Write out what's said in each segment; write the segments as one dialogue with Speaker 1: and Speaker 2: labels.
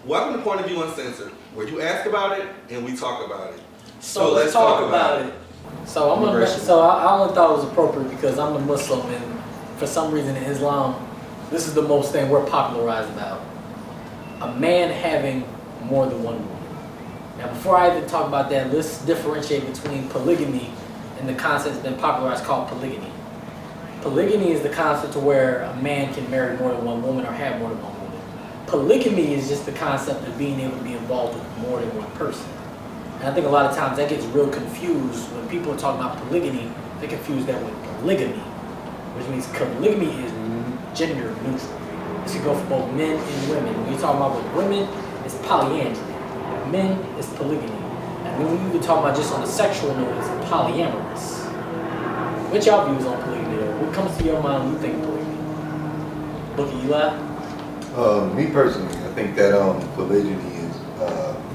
Speaker 1: Welcome to Point of View Uncensored, where you ask about it and we talk about it.
Speaker 2: So let's talk about it. So I only thought it was appropriate because I'm a Muslim, and for some reason in Islam, this is the most thing we're popularized about. A man having more than one woman. Now, before I even talk about that, let's differentiate between polygamy and the concept that's been popularized called polygamy. Polygamy is the concept to where a man can marry more than one woman or have more than one woman. Polygamy is just the concept of being able to be involved with more than one person. And I think a lot of times that gets real confused when people are talking about polygamy. They confuse that with polygamy, which means polygamy is gender neutral. This can go for both men and women. When you're talking about with women, it's polyandry. Men is polygamy. And when you talk about just on the sexual note, it's polyamorous. What's y'all views on polygamy? What comes to your mind when you think of polygamy? Look at Eli.
Speaker 3: Me personally, I think that polygyny is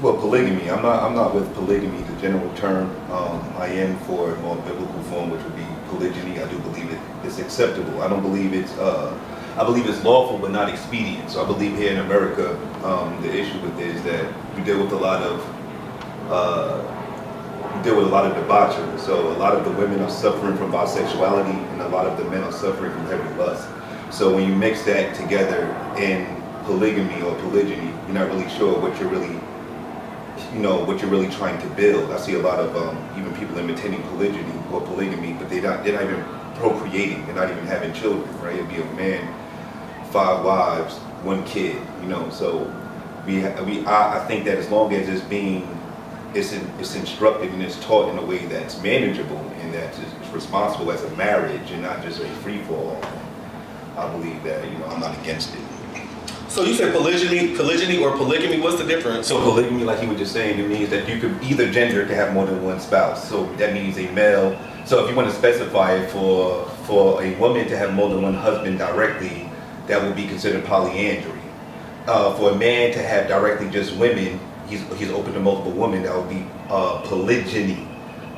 Speaker 3: polygamy. I'm not with polygamy, the general term. I am for a more biblical form, which would be polygyny. I do believe it's acceptable. I don't believe it's I believe it's lawful but not expedient. So I believe here in America, the issue with it is that we deal with a lot of debauchery. So a lot of the women are suffering from bisexuality, and a lot of the men are suffering from heavy lust. So when you mix that together in polygamy or polygyny, you're not really sure what you're really trying to build. I see a lot of even people imitating polygyny or polygamy, but they're not even procreating. They're not even having children, right? It'd be a man, 5 wives, 1 kid, So I think that as long as it's instructed and it's taught in a way that's manageable and that's responsible as a marriage and not just a free fall, I believe that I'm not against it.
Speaker 1: So you said polygyny or polygamy, what's the difference?
Speaker 3: So polygamy, like he was just saying, it means that you could, either gender can have more than one spouse. So that means a male. So if you want to specify it for a woman to have more than one husband directly, that would be considered polyandry. For a man to have directly just women, he's open to multiple women, that would be polygyny.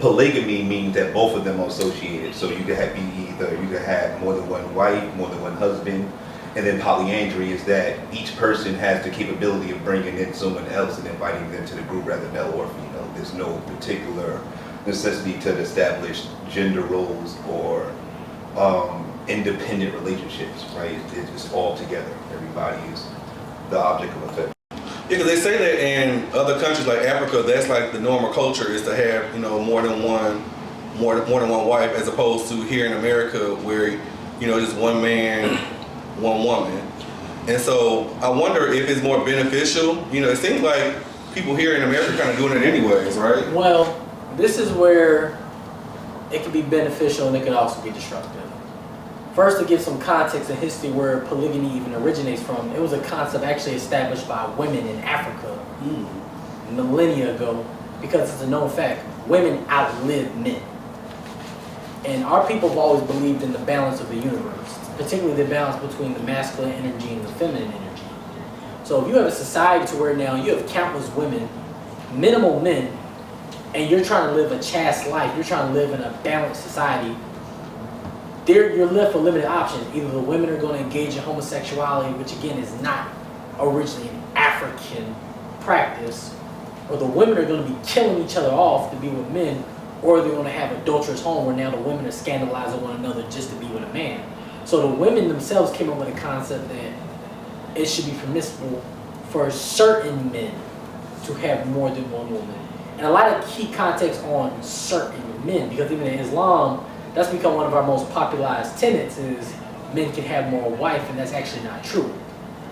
Speaker 3: Polygamy means that both of them are associated. So you could have more than one wife, more than one husband. And then polyandry is that each person has the capability of bringing in someone else and inviting them to the group, rather male or female. There's no particular necessity to establish gender roles or independent relationships, right? It's all together. Everybody is the object of affection.
Speaker 1: Yeah, because they say that in other countries like Africa, that's like the normal culture is to have more than one wife, as opposed to here in America where just one man, one woman. And so I wonder if it's more beneficial. It seems like people here in America kind of doing it anyways, right?
Speaker 2: Well, this is where it can be beneficial and it can also be destructive. First, to give some context and history where polygamy even originates from, it was a concept actually established by women in Africa millennia ago, because it's a known fact, women outlive men. And our people have always believed in the balance of the universe, particularly the balance between the masculine energy and the feminine energy. So if you have a society to where now you have countless women, minimal men, and you're trying to live a chaste life, you're trying to live in a balanced society, you're left with limited options. Either the women are going to engage in homosexuality, which again is not originally an African practice, or the women are going to be killing each other off to be with men, or they're going to have adulterous home where now the women are scandalizing one another just to be with a man. So the women themselves came up with a concept that it should be permissible for certain men to have more than one woman. And a lot of key context on certain men, because even in Islam, that's become one of our most popularized tenets is men can have more wife, and that's actually not true.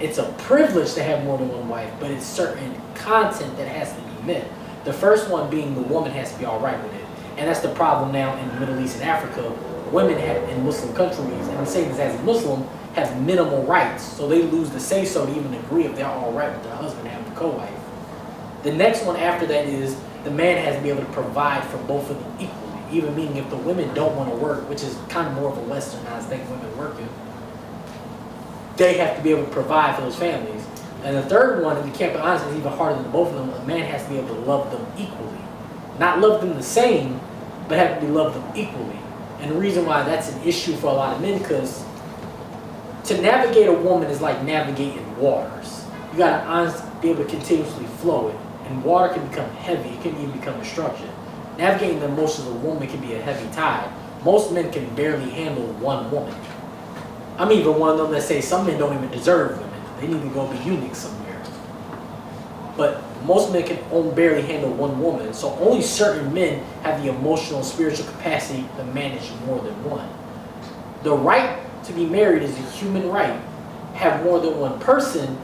Speaker 2: It's a privilege to have more than one wife, but it's certain content that has to be met. The first one being the woman has to be all right with it. And that's the problem now in the Middle East and Africa. Women have, in Muslim countries, and I'm saying this as a Muslim, have minimal rights. So they lose the say-so to even agree if they're all right with their husband having a co-wife. The next one after that is the man has to be able to provide for both of them equally. Even meaning if the women don't want to work, which is kind of more of a westernized thing, women working, they have to be able to provide for those families. And the third one, and you can't be honest, is even harder than both of them. A man has to be able to love them equally. Not love them the same, but have to be love them equally. And the reason why that's an issue for a lot of men, because to navigate a woman is like navigating waters. you gotta be able to continuously flow it. And water can become heavy, it can even become destruction. Navigating the emotions of a woman can be a heavy tide. Most men can barely handle one woman. I'm even one of them that say some men don't even deserve women. They need to go be eunuchs somewhere. But most men can barely handle one woman, so only certain men have the emotional and spiritual capacity to manage more than one. The right to be married is a human right. Have more than one person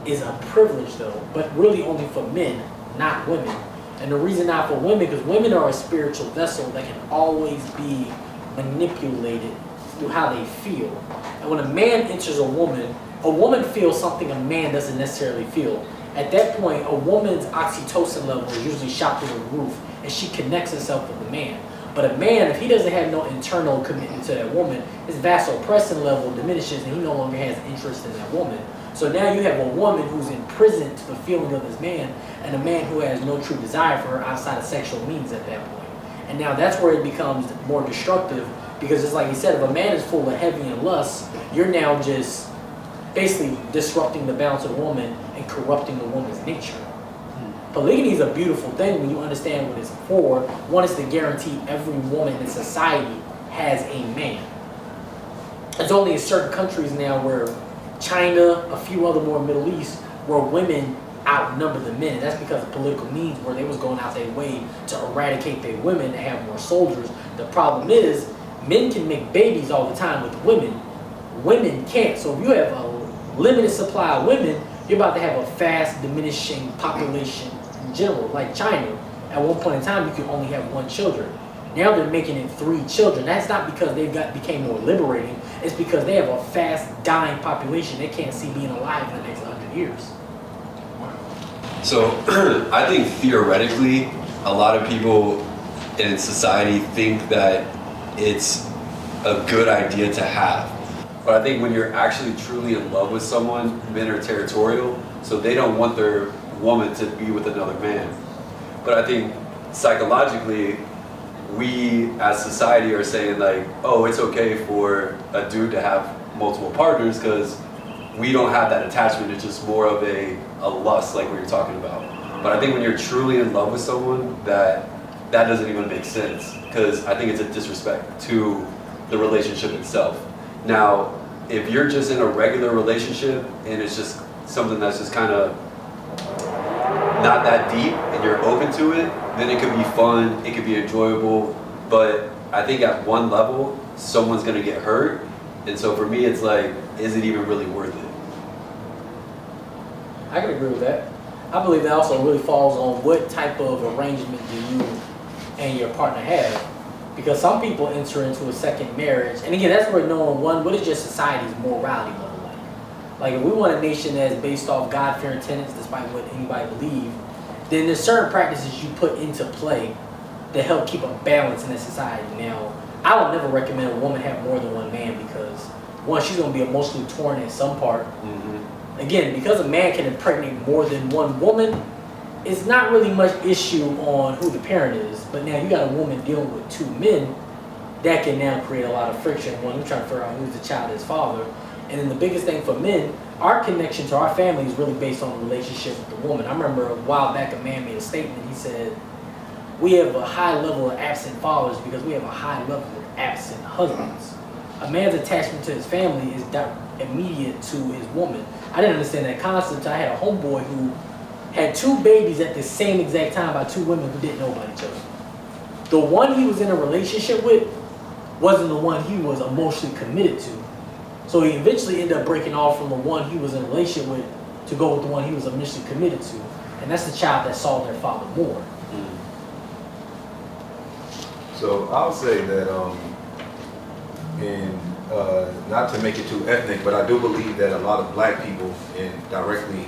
Speaker 2: is a privilege though, but really only for men, not women. And the reason not for women, because women are a spiritual vessel that can always be manipulated through how they feel. And when a man enters a woman feels something a man doesn't necessarily feel. At that point, a woman's oxytocin level is usually shot through the roof, and she connects herself with the man. But a man, if he doesn't have no internal commitment to that woman, his vasopressin level diminishes, and he no longer has interest in that woman. So now you have a woman who's imprisoned to the feeling of this man, and a man who has no true desire for her outside of sexual means at that point. And now that's where it becomes more destructive, because it's like you said, if a man is full of heavy and lust, you're now just basically disrupting the balance of the woman and corrupting the woman's nature. Polygamy is a beautiful thing when you understand what it's for. One is to guarantee every woman in society has a man. There's only in certain countries now where China, a few other more Middle East, where women outnumber the men. And that's because of political means, where they was going out their way to eradicate their women to have more soldiers. The problem is, men can make babies all the time with women. Women can't. So if you have a limited supply of women, you're about to have a fast diminishing population in general. Like China, at one point in time, you could only have one children. Now they're making it 3 children. That's not because they became more liberating. It's because they have a fast dying population they can't see being alive in the next 100 years.
Speaker 4: So I think theoretically, a lot of people in society think that it's a good idea to have. But I think when you're actually truly in love with someone, men are territorial, so they don't want their woman to be with another man. But I think psychologically, we as society are saying like, oh, it's okay for a dude to have multiple partners because we don't have that attachment. It's just more of a lust, like what you're talking about. But I think when you're truly in love with someone, that doesn't even make sense, because I think it's a disrespect to the relationship itself. Now, if you're just in a regular relationship and it's just something that's just kind of not that deep and you're open to it, then it could be fun, it could be enjoyable. But I think at one level, someone's gonna get hurt. And so for me, it's like, is it even really worth it?
Speaker 2: I can agree with that. I believe that also really falls on what type of arrangement do you and your partner have. Because some people enter into a second marriage, and again, that's where knowing what is your society's morality level like? Like, if we want a nation that's based off God-fearing tenets, despite what anybody believe, then there's certain practices you put into play that help keep a balance in that society. Now, I would never recommend a woman have more than one man, because one, she's going to be emotionally torn in some part. Mm-hmm. Again, because a man can impregnate more than one woman, it's not really much issue on who the parent is. But now you got a woman dealing with 2 men, that can now create a lot of friction. One, I'm trying to figure out who's the child is father. And then the biggest thing for men, our connection to our family is really based on the relationship with the woman. I remember a while back a man made a statement. He said, we have a high level of absent fathers because we have a high level of absent husbands. A man's attachment to his family is immediate to his woman. I didn't understand that concept. I had a homeboy who had 2 babies at the same exact time by 2 women who didn't know about each other. The one he was in a relationship with wasn't the one he was emotionally committed to. So he eventually ended up breaking off from the one he was in a relationship with to go with the one he was initially committed to. And that's the child that saw their father more.
Speaker 5: So I'll say that, not to make it too ethnic, but I do believe that a lot of black people, and directly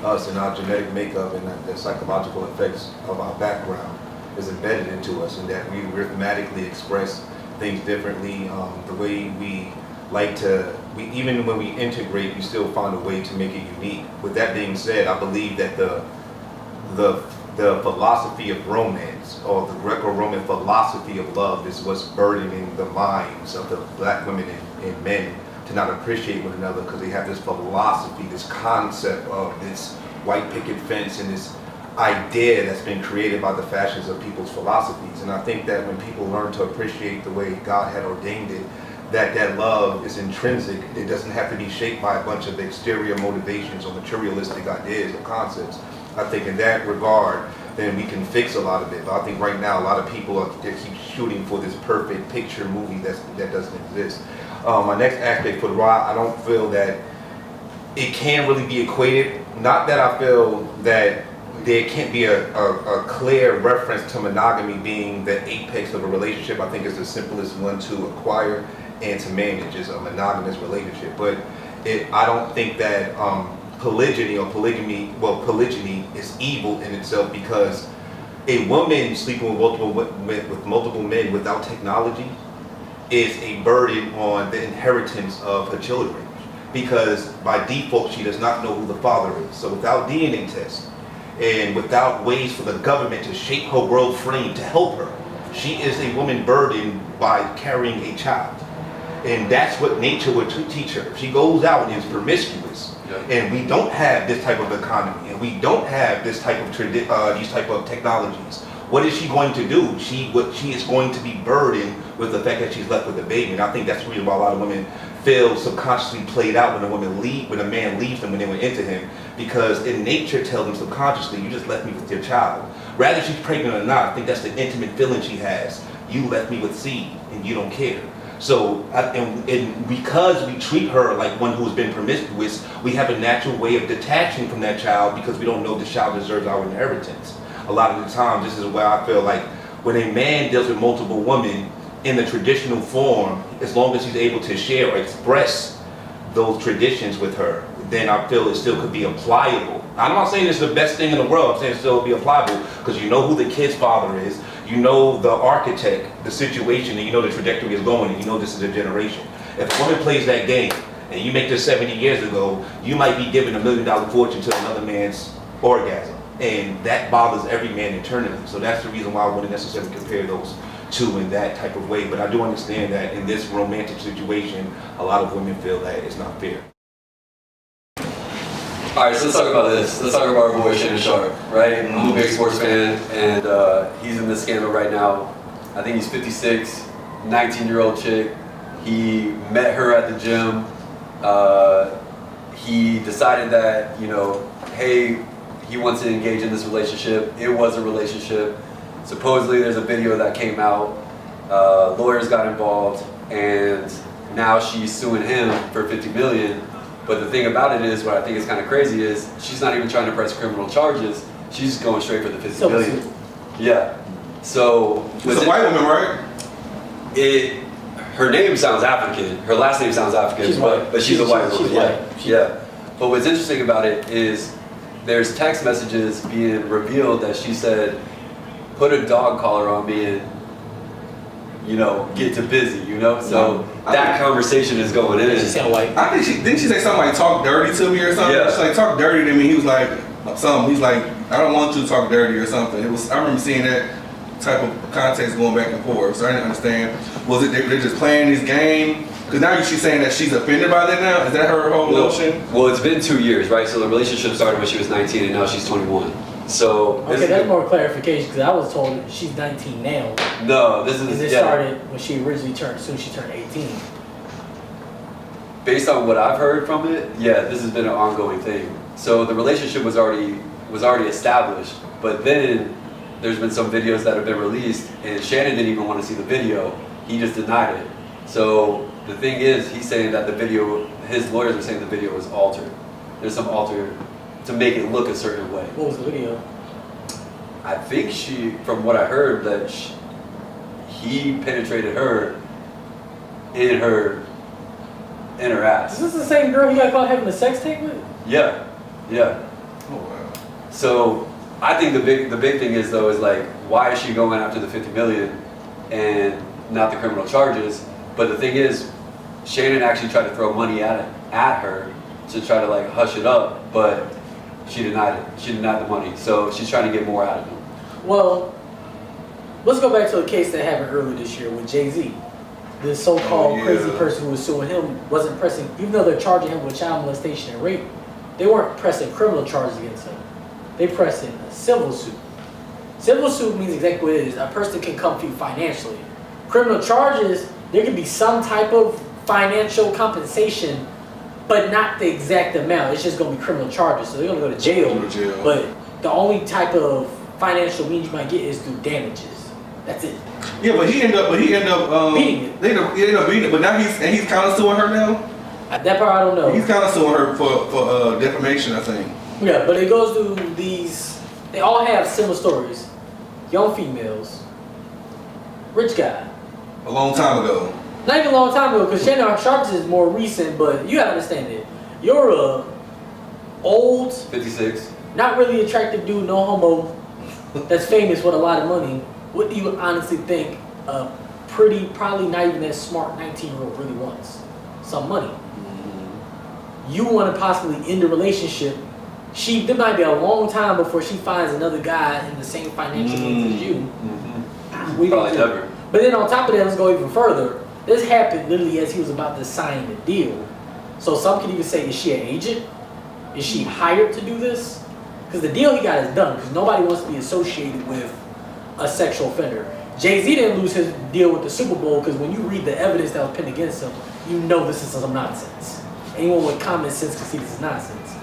Speaker 5: us and our genetic makeup and the psychological effects of our background, is embedded into us, and that we rhythmatically express things differently. The way we like to, even when we integrate, we still find a way to make it unique. With that being said, I believe that the philosophy of romance, or the Greco-Roman philosophy of love, is what's burdening the minds of the black women and men to not appreciate one another because they have this philosophy, this concept of this white picket fence and this idea that's been created by the fashions of people's philosophies. And I think that when people learn to appreciate the way God had ordained it, that love is intrinsic. It doesn't have to be shaped by a bunch of exterior motivations or materialistic ideas or concepts. I think in that regard, then we can fix a lot of it. But I think right now a lot of people they keep shooting for this perfect picture movie that doesn't exist. My next aspect for the ride, I don't feel that it can really be equated. Not that I feel that there can't be a clear reference to monogamy being the apex of a relationship. I think it's the simplest one to acquire and to manage is a monogamous relationship. But I don't think that polygyny or polygyny is evil in itself, because a woman sleeping with multiple men without technology is a burden on the inheritance of her children, because by default she does not know who the father is. So without DNA tests and without ways for the government to shape her world frame to help her, she is a woman burdened by carrying a child. And that's what nature would teach her. If she goes out and is promiscuous, and we don't have this type of economy, and we don't have this type of these type of technologies, what is she going to do? She is going to be burdened with the fact that she's left with a baby. And I think that's the reason why a lot of women feel subconsciously played out when a man leaves them when they went into him, because in nature tells them subconsciously, you just left me with your child. Rather she's pregnant or not, I think that's the intimate feeling she has. You left me with seed and you don't care. So, and because we treat her like one who's been promiscuous, we have a natural way of detaching from that child because we don't know the child deserves our inheritance. A lot of the time, this is where I feel like when a man deals with multiple women in the traditional form, as long as he's able to share or express those traditions with her, then I feel it still could be applicable. I'm not saying it's the best thing in the world, I'm saying it still be applicable because you know who the kid's father is, you know the architect, the situation, and you know the trajectory is going, and you know this is a generation. If a woman plays that game, and you make this 70 years ago, you might be giving $1 million fortune to another man's orgasm. And that bothers every man internally. So that's the reason why I wouldn't necessarily compare those two in that type of way. But I do understand that in this romantic situation, a lot of women feel that it's not fair.
Speaker 4: All right, so let's talk about this. Let's talk about our boy Shannon Sharpe, right? I'm a big sports fan, and he's in this scandal right now. I think he's 56, 19-year-old chick. He met her at the gym. He decided that, hey, he wants to engage in this relationship. It was a relationship. Supposedly there's a video that came out. Lawyers got involved, and now she's suing him for $50 million. But the thing about it is, what I think is kind of crazy is she's not even trying to press criminal charges. She's just going straight for the $50 million. Yeah. So
Speaker 1: it's a white woman, right?
Speaker 4: Her name sounds African. Her last name sounds African, but she's a white woman. Yeah. But what's interesting about it is there's text messages being revealed that she said, "Put a dog collar on me and get too busy." So that conversation is going in.
Speaker 2: She sound white.
Speaker 1: I think she say something like "talk dirty to me" or something.
Speaker 4: Yeah.
Speaker 1: She's like "talk dirty to me." He was like something. He's like, "I don't want you to talk dirty" or something. I remember seeing that type of context going back and forth. So I didn't understand. Was it they're just playing this game? Because now she's saying that she's offended by that now? Is that her whole notion?
Speaker 4: Well, it's been 2 years, right? So the relationship started when she was 19 and now she's 21. So
Speaker 2: okay, that's more clarification because I was told she's 19 now.
Speaker 4: No, this is...
Speaker 2: And it started when she originally turned 18.
Speaker 4: Based on what I've heard from it, yeah, this has been an ongoing thing. So the relationship was already established, but then there's been some videos that have been released and Shannon didn't even want to see the video. He just denied it. So the thing is, he's saying that the video, his lawyers are saying the video was altered. There's some alter to make it look a certain way.
Speaker 2: What was the video?
Speaker 4: I think from what I heard, that he penetrated her in her ass.
Speaker 2: Is this the same girl he got caught having a sex tape with?
Speaker 4: Yeah.
Speaker 1: Oh wow.
Speaker 4: So I think the big thing is though is like, why is she going after the $50 million and not the criminal charges? But the thing is, Shannon actually tried to throw money at her to try to like hush it up, but she denied it. She denied the money. So she's trying to get more out of him.
Speaker 2: Well, let's go back to a case that happened earlier this year with Jay-Z. the so-called
Speaker 1: yeah.
Speaker 2: crazy person who was suing him wasn't pressing, even though they're charging him with child molestation and rape, they weren't pressing criminal charges against him. They pressing a civil suit. Civil suit means exactly what it is. A person can come to you financially. Criminal charges, there can be some type of financial compensation, but not the exact amount. It's just going to be criminal charges. So they're going to go to jail. But the only type of financial means you might get is through damages. That's it.
Speaker 1: Yeah, but he ended up
Speaker 2: Beating it.
Speaker 1: They ended up beating it, but now he's kind of suing her now.
Speaker 2: That part I don't know.
Speaker 1: He's kind of suing her for defamation, I think.
Speaker 2: Yeah, but it goes through these. They all have similar stories. Young females, rich guy.
Speaker 1: A long time ago.
Speaker 2: Not even a long time ago, because Shannon Sharpe is more recent. But you gotta understand it. You're a old,
Speaker 4: 56.
Speaker 2: not really attractive dude, no homo, that's famous with a lot of money. What do you honestly think a pretty, probably not even that smart 19-year-old really wants? Some money. You want to possibly end the relationship. There might be a long time before she finds another guy in the same financial means as you. We don't
Speaker 4: Probably
Speaker 2: do.
Speaker 4: never.
Speaker 2: But then on top of that, let's go even further. This happened literally as he was about to sign the deal. So some could even say, is she an agent? Is she hired to do this? Because the deal he got is done. Because nobody wants to be associated with a sexual offender. Jay-Z didn't lose his deal with the Super Bowl because when you read the evidence that was pinned against him, you know this is some nonsense. Anyone with common sense can see this is nonsense.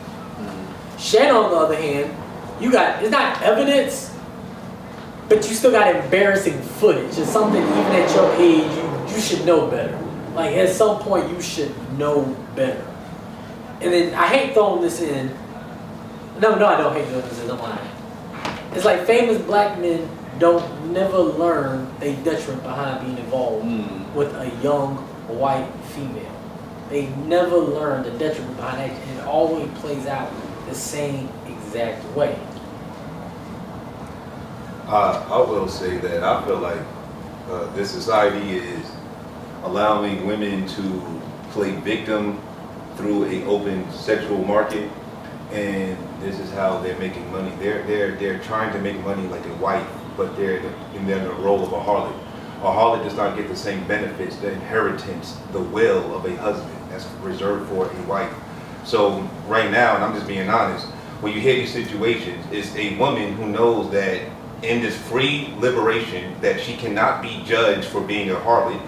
Speaker 2: Shannon, on the other hand, it's not evidence, but you still got embarrassing footage. It's something even at your age, you should know better. Like at some point, you should know better. And then I hate throwing this in. No, I don't hate throwing this in. I'm lying. It's like famous black men don't never learn a detriment behind being involved with a young white female. They never learn the detriment behind that, and it always plays out the same exact way.
Speaker 5: I will say that I feel like this society is allowing women to play victim through an open sexual market, and this is how they're making money. They're trying to make money like a wife, but they're in the role of a harlot. A harlot does not get the same benefits, the inheritance, the will of a husband that's reserved for a wife. So right now, and I'm just being honest, when you hear these situations, it's a woman who knows that in this free liberation that she cannot be judged for being a harlot,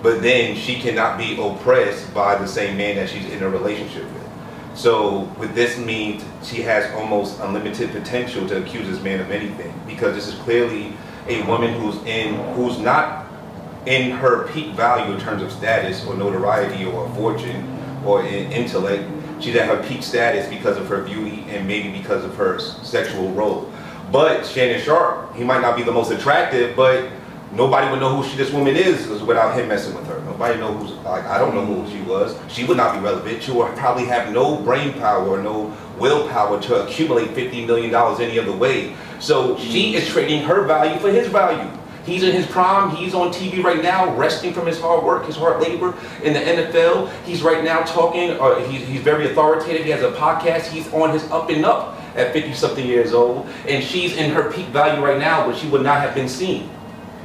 Speaker 5: but then she cannot be oppressed by the same man that she's in a relationship with. So with this means she has almost unlimited potential to accuse this man of anything, because this is clearly a woman who's not in her peak value in terms of status or notoriety or fortune or in intellect. She's at her peak status because of her beauty and maybe because of her sexual role. But Shannon Sharpe, he might not be the most attractive, but nobody would know who this woman is without him messing with her. Nobody knows I don't know who she was. She would not be relevant. She would probably have no brain power or no willpower to accumulate $50 million any other way. So she is trading her value for his value. He's in his prime. He's on TV right now, resting from his hard work, his hard labor in the NFL. He's right now talking. He's very authoritative. He has a podcast. He's on his up and up at 50-something years old. And she's in her peak value right now, but she would not have been seen.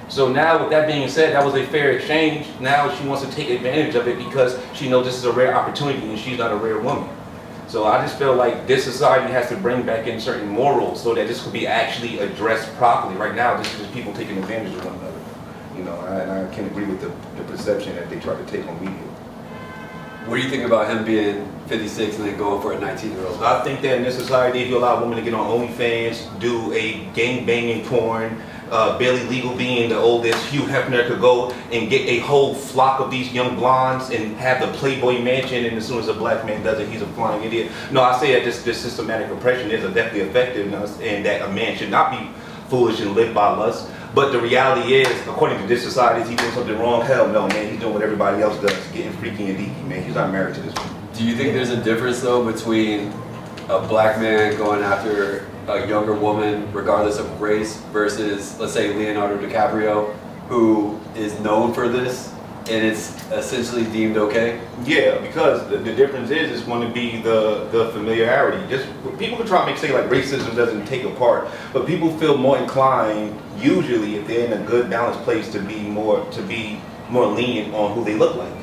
Speaker 5: So now, with that being said, that was a fair exchange. Now she wants to take advantage of it because she knows this is a rare opportunity and she's not a rare woman. So I just feel like this society has to bring back in certain morals so that this could be actually addressed properly. Right now, this is just people taking advantage of one another. You know, and I can't agree with the perception that they try to take on media.
Speaker 4: What do you think about him being 56 and then going for a 19-year-old?
Speaker 5: I think that in this society, if you allow women to get on OnlyFans, do a gang-banging porn, barely legal being the oldest, Hugh Hefner could go and get a whole flock of these young blondes and have the Playboy mansion, and as soon as a black man does it, he's a flying idiot. No, I say that this systematic oppression is definitely effectiveness, and that a man should not be foolish and live by lust. But the reality is, according to this society, is he doing something wrong? Hell no, man. He's doing what everybody else does, getting freaky and deaky, man. He's not married to this woman.
Speaker 4: Do you think there's a difference, though, between a black man going after a younger woman, regardless of race, versus, let's say, Leonardo DiCaprio, who is known for this, and it's essentially deemed okay?
Speaker 5: Yeah, because the difference is it's going to be the familiarity. Just people can try to say like racism doesn't take a part, but people feel more inclined usually if they're in a good balanced place to be
Speaker 3: more lenient on who they look like.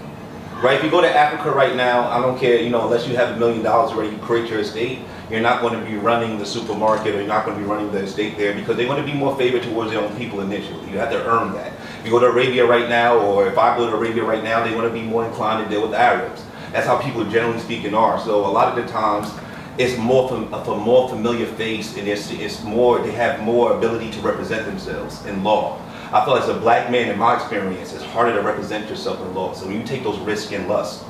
Speaker 3: Right? If you go to Africa right now, I don't care, unless you have $1 million where you create your estate, you're not going to be running the supermarket or you're not going to be running the estate there because they want to be more favored towards their own people initially. You have to earn that. If you go to Arabia right now, or if I go to Arabia right now, they want to be more inclined to deal with Arabs. That's how people generally speaking are. So a lot of the times, it's more for more familiar face, and it's more, they have more ability to represent themselves in law. I feel as a black man, in my experience, it's harder to represent yourself in law. So when you take those risks in lust,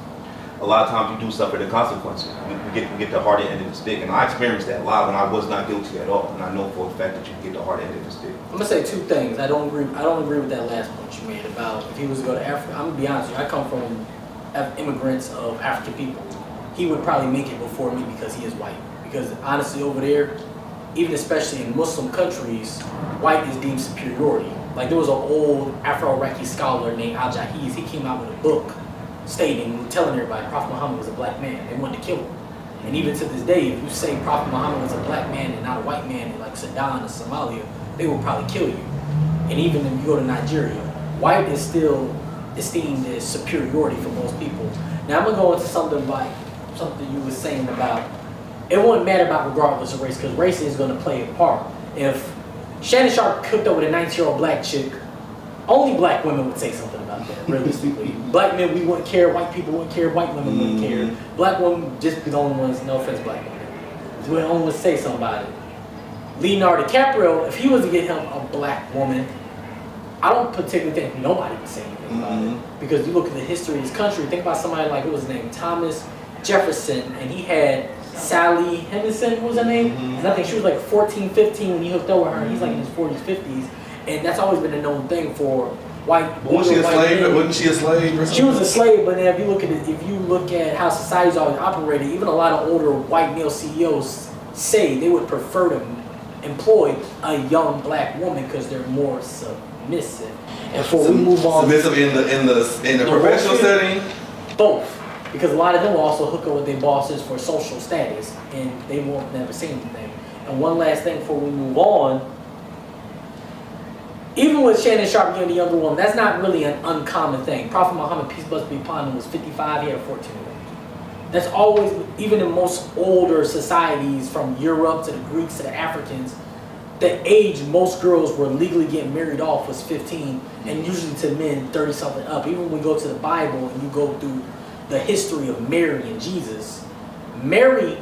Speaker 3: a lot of times you do suffer the consequences. You get the hard end of the stick. And I experienced that a lot when I was not guilty at all. And I know for a fact that you can get the hard end of the stick.
Speaker 2: I'm gonna say two things. I don't agree with that last point you made about if he was to go to Africa. I'm gonna be honest with you. I come from immigrants of African people. He would probably make it before me because he is white. Because honestly, over there, even especially in Muslim countries, white is deemed superiority. Like there was an old Afro-Iraqi scholar named Al-Jahiz. He came out with a book stating, telling everybody Prophet Muhammad was a black man. They wanted to kill him. And even to this day, if you say Prophet Muhammad was a black man and not a white man in like Sudan or Somalia, they will probably kill you. And even if you go to Nigeria, white is still esteemed as superiority for most people. Now I'm gonna go into something you were saying about it wouldn't matter about regardless of race, because race is gonna play a part. If Shannon Sharpe cooked up with a 19-year-old black chick, only black women would say something about that, realistically. Black men, we wouldn't care, white people wouldn't care, white women wouldn't care. Black women just be the only ones, no offense, black women, we only ones say something about it. Leonardo DiCaprio, if he was to get him a black woman, I don't particularly think nobody would say anything about it. Because you look at the history of his country, think about somebody like, what was his name, Thomas Jefferson, and he had Sally Henderson, what was her name? And I think she was like 14, 15 when he hooked up with her, and he's like in his 40s, 50s. And that's always been a known thing for white.
Speaker 1: Wasn't she a slave? Wasn't she a slave? Or
Speaker 2: she was a slave, but then if you look at how society's always operated, even a lot of older white male CEOs say they would prefer to employ a young black woman because they're more submissive. And before we move on,
Speaker 1: submissive in the professional setting,
Speaker 2: both. Because a lot of them will also hook up with their bosses for social status, and they won't never say anything. And one last thing before we move on, even with Shannon Sharpe getting the younger woman, that's not really an uncommon thing. Prophet Muhammad, peace be upon him, was 55, he had a 14-year-old. That's always, even in most older societies, from Europe to the Greeks to the Africans, the age most girls were legally getting married off was 15, and usually to men 30-something up. Even when we go to the Bible and you go through the history of Mary and Jesus, Mary,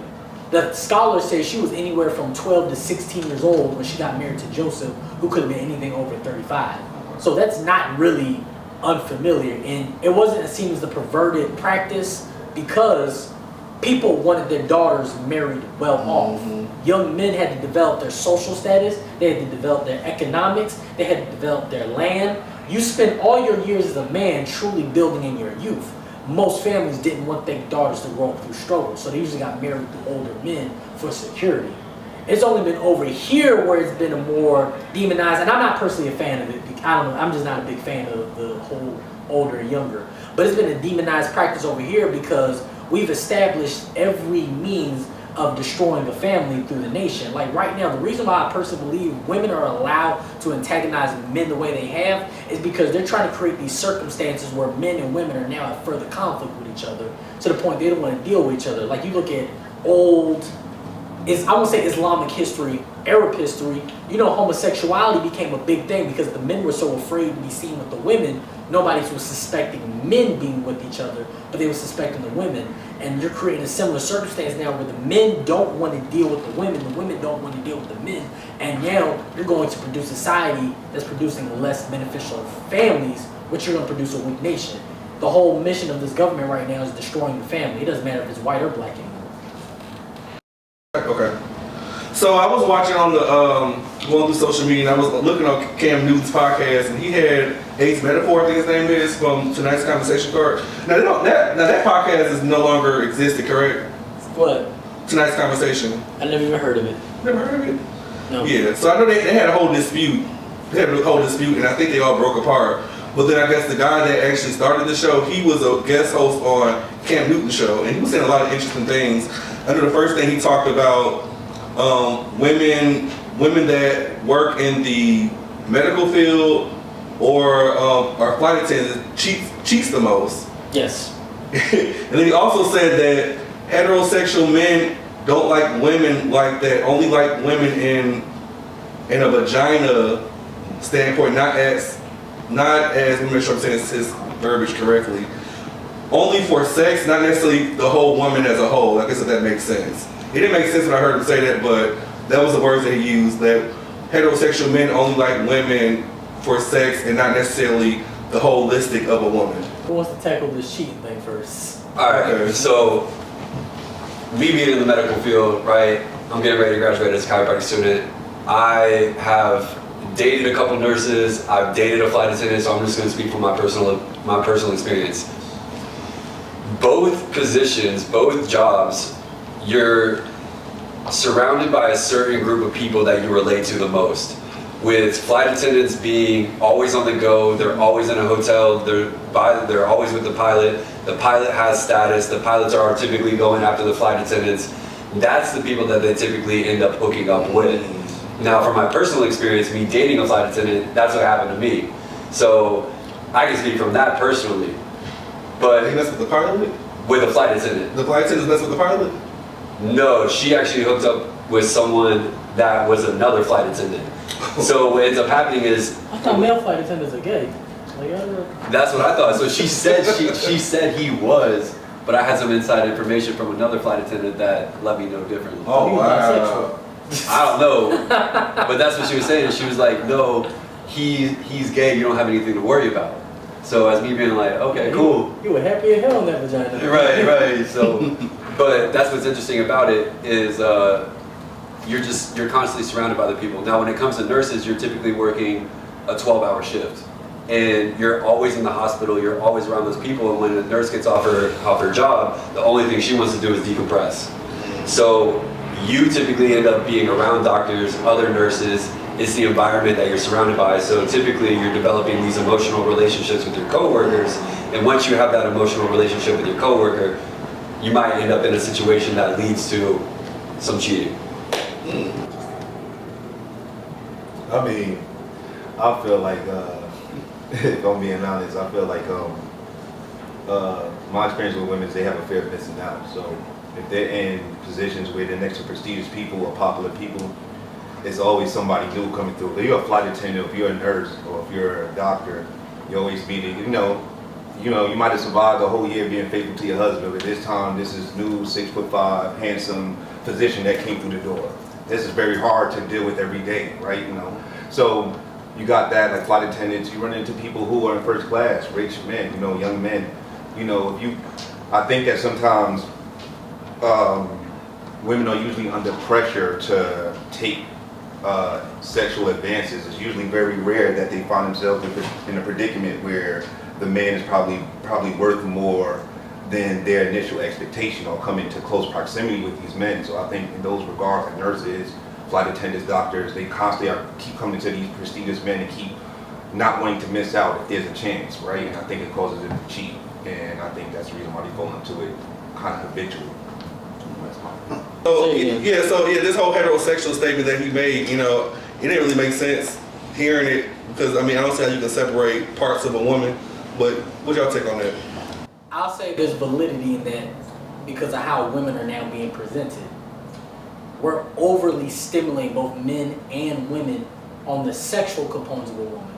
Speaker 2: the scholars say she was anywhere from 12 to 16 years old when she got married to Joseph, who could have been anything over 35. So that's not really unfamiliar, and it wasn't seen as a perverted practice because people wanted their daughters married well off. Young men had to develop their social status, they had to develop their economics, they had to develop their land. You spend all your years as a man truly building in your youth. Most families didn't want their daughters to grow up through struggle, so they usually got married to older men for security. It's only been over here where it's been a more demonized, and I'm not personally a fan of it. I don't know, I'm just not a big fan of the whole older and younger. But it's been a demonized practice over here because we've established every means of destroying a family through the nation. Like right now, the reason why I personally believe women are allowed to antagonize men the way they have is because they're trying to create these circumstances where men and women are now at further conflict with each other to the point they don't want to deal with each other. Like you look at old, I won't say Islamic history, Arab history, you know, homosexuality became a big thing because the men were so afraid to be seen with the women. Nobody was suspecting men being with each other, but they were suspecting the women. And you're creating a similar circumstance now where the men don't want to deal with the women don't want to deal with the men. And now you're going to produce a society that's producing less beneficial families, which you're going to produce a weak nation. The whole mission of this government right now is destroying the family. It doesn't matter if it's white or black anymore.
Speaker 1: Okay. So I was watching on the going through social media, and I was looking on Cam Newton's podcast, and he had Ace Metaphor, I think his name is, from Tonight's Conversation Card. Now that podcast is no longer existed, correct?
Speaker 2: What?
Speaker 1: Tonight's Conversation.
Speaker 2: I never even heard of it.
Speaker 1: Never heard of it?
Speaker 2: No.
Speaker 1: Yeah. So I know they had a whole dispute. And I think they all broke apart. But then I guess the guy that actually started the show, he was a guest host on Cam Newton's show, and he was saying a lot of interesting things. I know the first thing he talked about women that work in the medical field or flight attendant cheats the most.
Speaker 2: Yes.
Speaker 1: And then he also said that heterosexual men don't like women like that, only like women in a vagina standpoint, not as let me make sure I'm saying his verbiage correctly. Only for sex, not necessarily the whole woman as a whole. I guess if that makes sense. It didn't make sense when I heard him say that, but that was the words that he used, that heterosexual men only like women for sex and not necessarily the holistic of a woman.
Speaker 2: Who wants to tackle this cheating thing first?
Speaker 4: Alright,
Speaker 1: Okay.
Speaker 4: so me being in the medical field, right? I'm getting ready to graduate as a chiropractic student. I have dated a couple nurses, I've dated a flight attendant, so I'm just gonna speak from my personal experience. Both positions, both jobs, you're surrounded by a certain group of people that you relate to the most. With flight attendants being always on the go, they're always in a hotel, they're always with the pilot has status, the pilots are typically going after the flight attendants. That's the people that they typically end up hooking up with. Now, from my personal experience, me dating a flight attendant, that's what happened to me. So I can speak from that personally. But
Speaker 1: He messed with the pilot?
Speaker 4: with a flight attendant,
Speaker 1: The flight attendants messed with the pilot?
Speaker 4: no, she actually hooked up with someone that was another flight attendant. So what ends up happening is,
Speaker 2: I thought male flight attendants are gay. Like, I don't know.
Speaker 4: that's what I thought. So she said she said he was, but I had some inside information from another flight attendant that let me know differently.
Speaker 1: Oh,
Speaker 2: He was
Speaker 1: wow.
Speaker 4: I don't know, but that's what she was saying. She was like, no, he's gay. You don't have anything to worry about. So as me being like, okay, cool.
Speaker 2: You were happy as hell in that vagina.
Speaker 4: Right. So, but that's what's interesting about it is you're constantly surrounded by the people. Now, when it comes to nurses, you're typically working a 12-hour shift, and you're always in the hospital. You're always around those people. And when a nurse gets off her job, the only thing she wants to do is decompress. So you typically end up being around doctors, other nurses. It's the environment that you're surrounded by. So typically you're developing these emotional relationships with your coworkers. And once you have that emotional relationship with your coworker, you might end up in a situation that leads to some cheating.
Speaker 5: I mean, I feel like, if I'm being honest, I feel like my experience with women is they have a fear of missing out. So if they're in positions where they're next to prestigious people or popular people, it's always somebody new coming through. If you're a flight attendant, if you're a nurse, or if you're a doctor, you always be the, you might have survived a whole year being faithful to your husband, but this time this is new 6'5", handsome physician that came through the door. This is very hard to deal with every day, right? So you got that, like flight attendants, you run into people who are in first class, rich men, young men. I think that sometimes women are usually under pressure to take sexual advances. It's usually very rare that they find themselves in a predicament where the man is probably worth more than their initial expectation or come into close proximity with these men. So I think in those regards, like nurses, flight attendants, doctors, they constantly keep coming to these prestigious men and keep not wanting to miss out if there's a chance, right? And I think it causes them to cheat. And I think that's the reason why they fall into it kind of habitually.
Speaker 1: So this whole heterosexual statement that he made, it didn't really make sense hearing it because I don't see how you can separate parts of a woman. But what's y'all take on that?
Speaker 2: I'll say there's validity in that because of how women are now being presented. We're overly stimulating both men and women on the sexual components of a woman.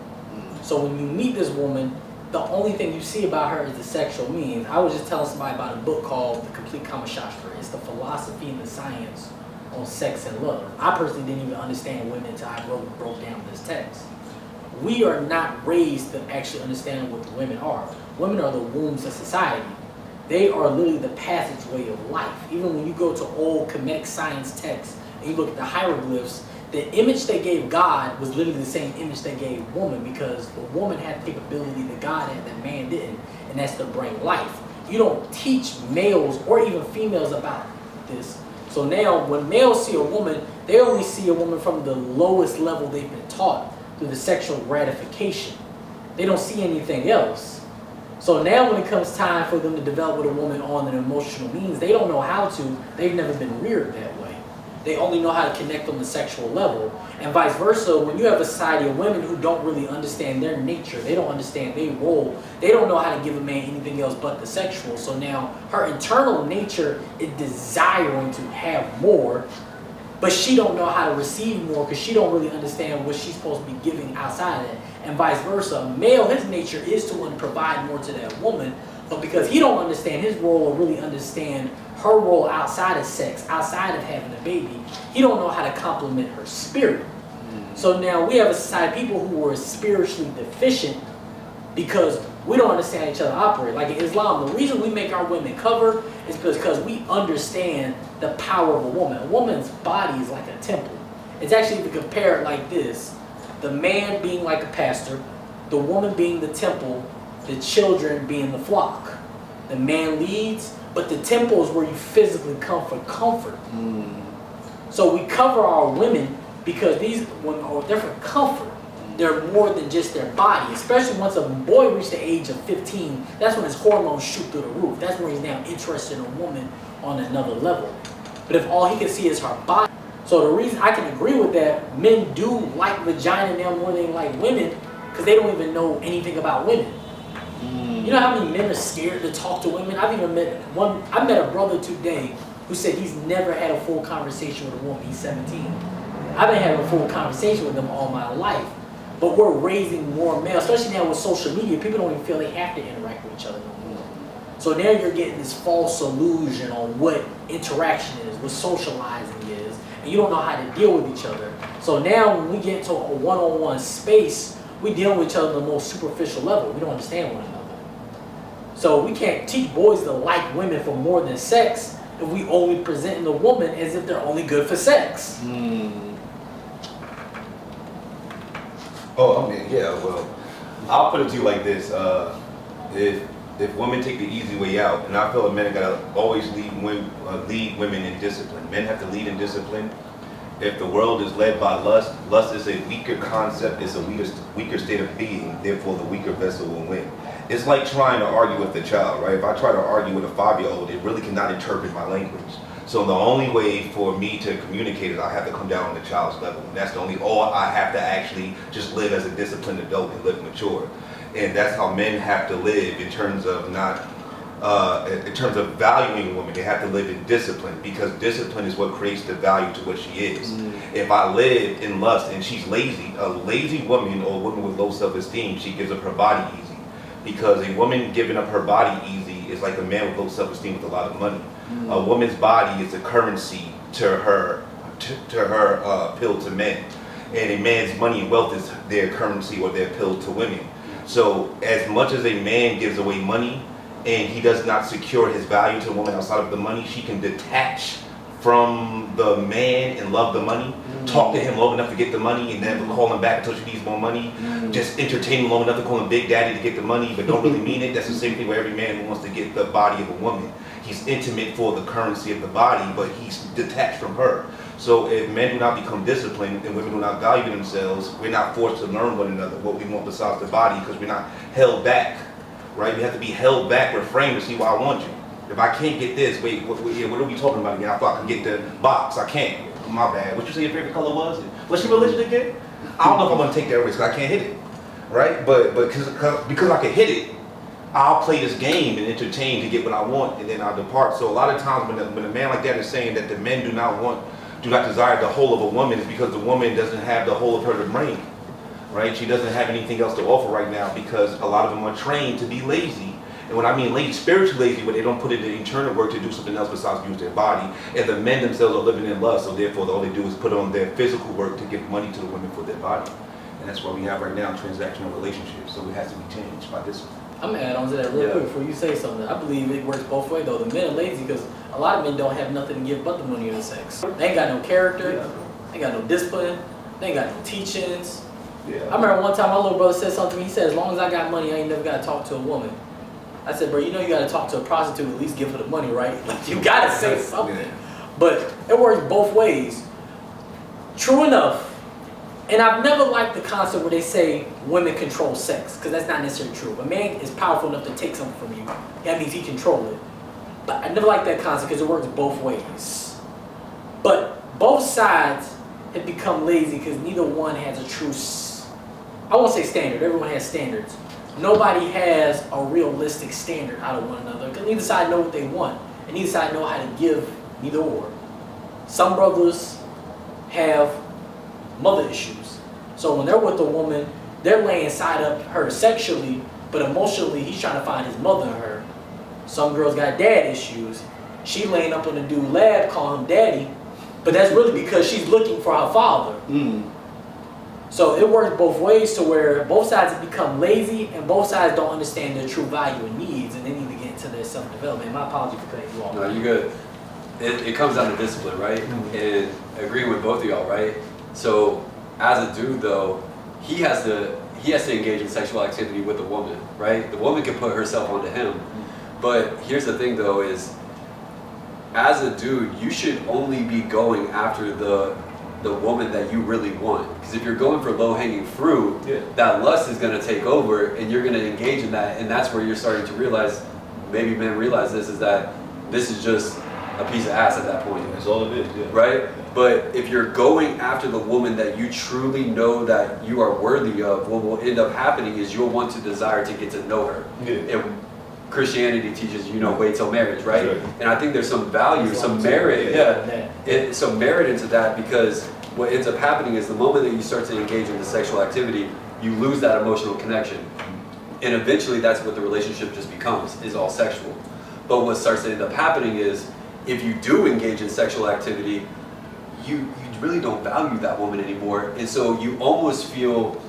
Speaker 2: So when you meet this woman, the only thing you see about her is the sexual means. I was just telling somebody about a book called The Complete Kamashastra. It's the philosophy and the science on sex and love. I personally didn't even understand women until I broke down this text. We are not raised to actually understand what the women are. Women are the wombs of society. They are literally the passageway of life. Even when you go to old Kemetic science texts and you look at the hieroglyphs, the image they gave God was literally the same image they gave woman because the woman had the capability that God had that man didn't, and that's to bring life. You don't teach males or even females about this. So now when males see a woman, they only see a woman from the lowest level they've been taught through the sexual gratification. They don't see anything else. So now when it comes time for them to develop with a woman on an emotional means, they don't know how to. They've never been reared that way. they only know how to connect on the sexual level. And vice versa, when you have a society of women who don't really understand their nature, they don't understand their role, they don't know how to give a man anything else but the sexual. So now her internal nature is desiring to have more, but she don't know how to receive more because she don't really understand what she's supposed to be giving outside of it. And vice versa, a male, his nature is to want to provide more to that woman, but because he don't understand his role or really understand her role outside of sex, outside of having a baby, he don't know how to complement her spirit. So now we have a society of people who are spiritually deficient because we don't understand each other operate. Like in Islam, the reason we make our women cover is because we understand the power of a woman. A woman's body is like a temple. It's actually, if you compare it like this, the man being like a pastor, the woman being the temple, the children being the flock. The man leads, but the temple is where you physically come for comfort. So we cover our women because these women are there for comfort. They're more than just their body, especially once a boy reaches the age of 15, that's when his hormones shoot through the roof. That's when he's now interested in a woman on another level. But if all he can see is her body, so the reason I can agree with that, men do like vagina now more than they like women because they don't even know anything about women. You know how many men are scared to talk to women? I've even met one, I met a brother today who said he's never had a full conversation with a woman. He's 17. I've been having a full conversation with them all my life. But we're raising more males, especially now with social media. People don't even feel they have to interact with each other no more. So now you're getting this false illusion on what interaction is, what socializing is, and you don't know how to deal with each other. So now when we get into a one-on-one space, we deal with each other on the most superficial level. We don't understand one another. So we can't teach boys to like women for more than sex if we only presenting the woman as if they're only good for sex.
Speaker 3: Oh, I mean, yeah, well, I'll put it to you like this. If women take the easy way out, and I feel like men gotta always lead women in discipline. Men have to lead in discipline. If the world is led by lust, lust is a weaker concept, it's a weaker state of being, therefore the weaker vessel will win. It's like trying to argue with a child, right? If I try to argue with a 5-year-old, it really cannot interpret my language. So the only way for me to communicate is I have to come down on the child's level. And that's the only, or I have to actually just live as a disciplined adult and live mature. And that's how men have to live in terms of in terms of valuing women. They have to live in discipline because discipline is what creates the value to what she is. If I live in lust and she's lazy, a lazy woman or a woman with low self-esteem, she gives up her body easy. Because a woman giving up her body easy is like a man with low self-esteem with a lot of money. A woman's body is a currency to her appeal to men, and a man's money and wealth is their currency or their appeal to women. So as much as a man gives away money and he does not secure his value to a woman outside of the money, she can detach from the man and love the money, talk to him long enough to get the money and never call him back until she needs more money, just entertain him long enough to call him Big Daddy to get the money but don't really mean it. That's the same thing with every man who wants to get the body of a woman. He's intimate for the currency of the body, but he's detached from her. So if men do not become disciplined and women do not value themselves, we're not forced to learn one another what we want besides the body because we're not held back, right? We have to be held back, reframed to see why I want you. If I can't get this, wait, what are we talking about again? I thought I could get the box. I can't. My bad. What you say your favorite color was? What's your religion again? I don't know if I'm going to take that risk because I can't hit it, right? But because I can hit it, I'll play this game and entertain to get what I want, and then I'll depart. So a lot of times when a man like that is saying that the men do not desire the whole of a woman, is because the woman doesn't have the whole of her to bring, right? She doesn't have anything else to offer right now because a lot of them are trained to be lazy. And when I mean lazy, spiritually lazy, where they don't put in the internal work to do something else besides use their body, and the men themselves are living in lust, so therefore all they do is put on their physical work to give money to the women for their body. And that's what we have right now, transactional relationships. So it has to be changed by this one.
Speaker 2: I'm gonna add on to that real quick before you say something. I believe it works both ways though. The men are lazy because a lot of men don't have nothing to give but the money and the sex. They ain't got no character, they ain't got no discipline, they ain't got no teachings. I remember one time my little brother said something to me. He said, as long as I got money, I ain't never gotta talk to a woman. I said, bro, you know you gotta talk to a prostitute, at least give her the money, right? Like you gotta say something. But it works both ways. True enough. And I've never liked the concept where they say women control sex, because that's not necessarily true. A man is powerful enough to take something from you. That means he controls it. But I never liked that concept because it works both ways. But both sides have become lazy because neither one has a true, I won't say standard, everyone has standards. Nobody has a realistic standard out of one another because neither side know what they want and neither side know how to give neither or. Some brothers have mother issues. So when they're with a woman, they're laying side up her sexually, but emotionally he's trying to find his mother in her. Some girls got dad issues. She laying up on the dude lad, calling him daddy, but that's really because she's looking for her father. So it works both ways to where both sides have become lazy and both sides don't understand their true value and needs, and they need to get into their self-development. My apology for cutting you off.
Speaker 4: No, you're good. It comes down to discipline, right? And agreeing with both of y'all, right? So as a dude though, he has to engage in sexual activity with a woman, right? The woman can put herself onto him. But here's the thing though is, as a dude, you should only be going after the woman that you really want. Because if you're going for low-hanging fruit, that lust is going to take over and you're going to engage in that, and that's where you're starting to realize, maybe men realize this, is that this is just a piece of ass at that point.
Speaker 5: That's all it is,
Speaker 4: right? But if you're going after the woman that you truly know that you are worthy of, what will end up happening is you'll want to desire to get to know her. And Christianity teaches, wait till marriage, right?
Speaker 5: Sure.
Speaker 4: And I think there's some value, some merit, some merit into that, because what ends up happening is the moment that you start to engage in the sexual activity, you lose that emotional connection. And eventually that's what the relationship just becomes, is all sexual. But what starts to end up happening is, if you do engage in sexual activity, you really don't value that woman anymore. And so you almost feel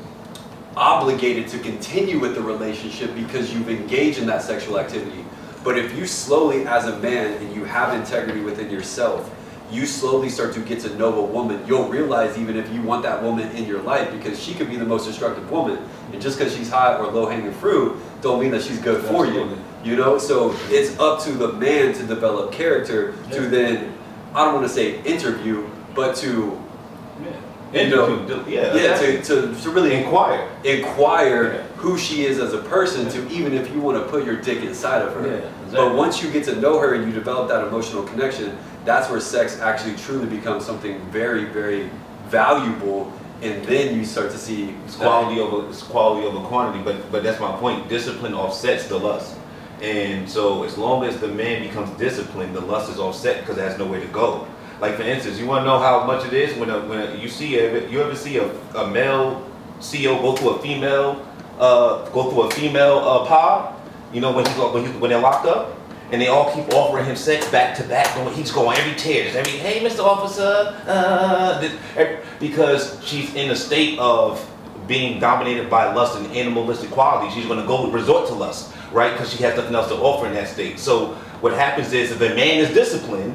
Speaker 4: obligated to continue with the relationship because you've engaged in that sexual activity. But if you slowly, as a man, and you have integrity within yourself, you slowly start to get to know a woman. You'll realize, even if you want that woman in your life, because she could be the most destructive woman, and just because she's hot or low-hanging fruit don't mean that she's good for you. So it's up to the man to develop character, to then, I don't want to say interview, but to to really inquire who she is as a person, to even if you want to put your dick inside of her. But once you get to know her and you develop that emotional connection, that's where sex actually truly becomes something very, very valuable. And then you start to see
Speaker 3: it's quality over quantity. But that's my point. Discipline offsets the lust. And so as long as the man becomes disciplined, the lust is offset because it has nowhere to go. Like for instance, you want to know how much it is when you ever see a male CEO go through a female pod? When they're locked up, and they all keep offering him sex back to back. He's going every tears, hey, Mr. Officer, because she's in a state of being dominated by lust and animalistic qualities. She's going to resort to lust, right? Because she has nothing else to offer in that state. So what happens is, if a man is disciplined,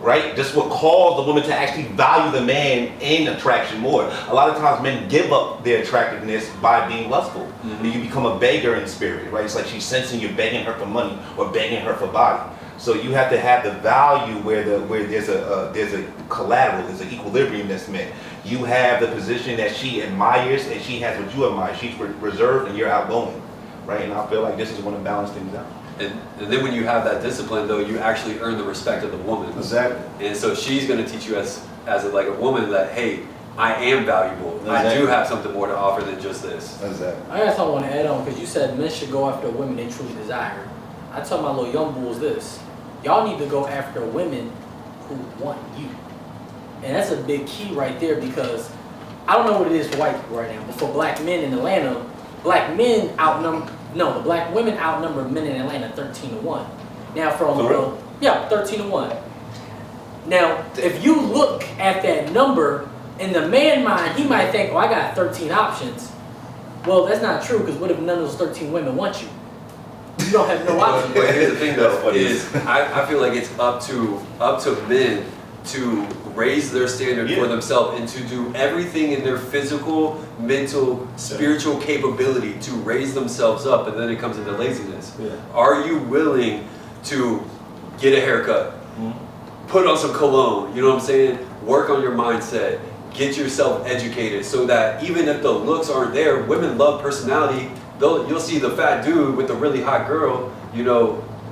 Speaker 3: right, this will cause the woman to actually value the man in attraction more. A lot of times men give up their attractiveness by being lustful. And you become a beggar in spirit, right? It's like she's sensing you're begging her for money or begging her for body. So you have to have the value where there's a collateral, there's an equilibrium that's met. You have the position that she admires and she has what you admire. She's reserved and you're outgoing, right? And I feel like this is going to balance things out.
Speaker 4: And then when you have that discipline, though, you actually earn the respect of the woman.
Speaker 3: Exactly.
Speaker 4: And so she's going to teach you as a woman that, hey, I am valuable. Exactly. I do have something more to offer than just this.
Speaker 3: Exactly.
Speaker 2: I got something I want to add on, because you said men should go after women they truly desire. I tell my little young bulls this: y'all need to go after women who want you. And that's a big key right there, because I don't know what it is for white people right now, but for black men in Atlanta, the black women outnumber men in Atlanta 13-1. Now 13-1. Now, if you look at that number, in the man mind, he might think, I got 13 options. Well, that's not true, because what if none of those 13 women want you? You don't have no options.
Speaker 4: But here's the thing, though, is I feel like it's up to men to raise their standard for themselves and to do everything in their physical, mental, spiritual capability to raise themselves up, and then it comes into laziness. Are you willing to get a haircut, put on some cologne, you know what I'm saying, work on your mindset, get yourself educated, so that even if the looks aren't there, women love personality. You'll see the fat dude with the really hot girl,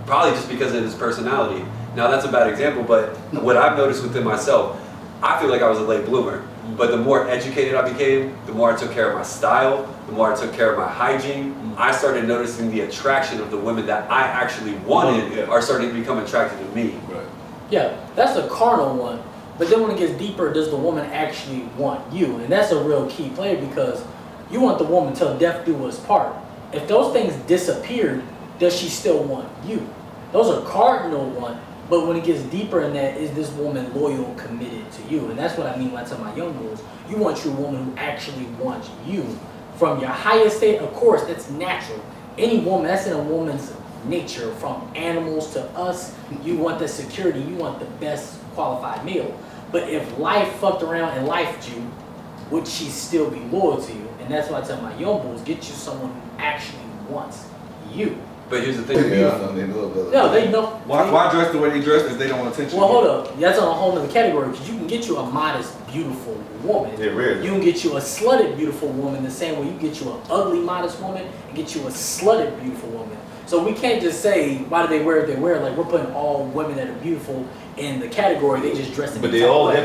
Speaker 4: probably just because of his personality. Now that's a bad example, but what I've noticed within myself, I feel like I was a late bloomer. But the more educated I became, the more I took care of my style, the more I took care of my hygiene, I started noticing the attraction of the women that I actually wanted are starting to become attracted to me.
Speaker 1: Right.
Speaker 2: Yeah, that's a carnal one. But then when it gets deeper, does the woman actually want you? And that's a real key player, because you want the woman till death do us part. If those things disappeared, does she still want you? Those are cardinal one. But when it gets deeper in that, is this woman loyal, committed to you? And that's what I mean when I tell my young bulls. You want your woman who actually wants you. From your highest state, of course, that's natural. Any woman, that's in a woman's nature. From animals to us, you want the security. You want the best qualified male. But if life fucked around and lifed you, would she still be loyal to you? And that's why I tell my young bulls, get you someone who actually wants you.
Speaker 4: But here's the thing.
Speaker 1: Yeah, I know they know about
Speaker 2: No, they know.
Speaker 1: Why dress the way they dress if they don't want attention?
Speaker 2: Well, hold up. That's on a whole nother category, because you can get you a modest, beautiful woman.
Speaker 3: Yeah, really.
Speaker 2: You can get you a slutted, beautiful woman the same way you get you an ugly, modest woman and get you a slutted, beautiful woman. So we can't just say, why do they wear what they wear? Like, we're putting all women that are beautiful in the category. They just dress in
Speaker 3: But
Speaker 2: the
Speaker 3: they
Speaker 2: type
Speaker 3: all
Speaker 2: of way.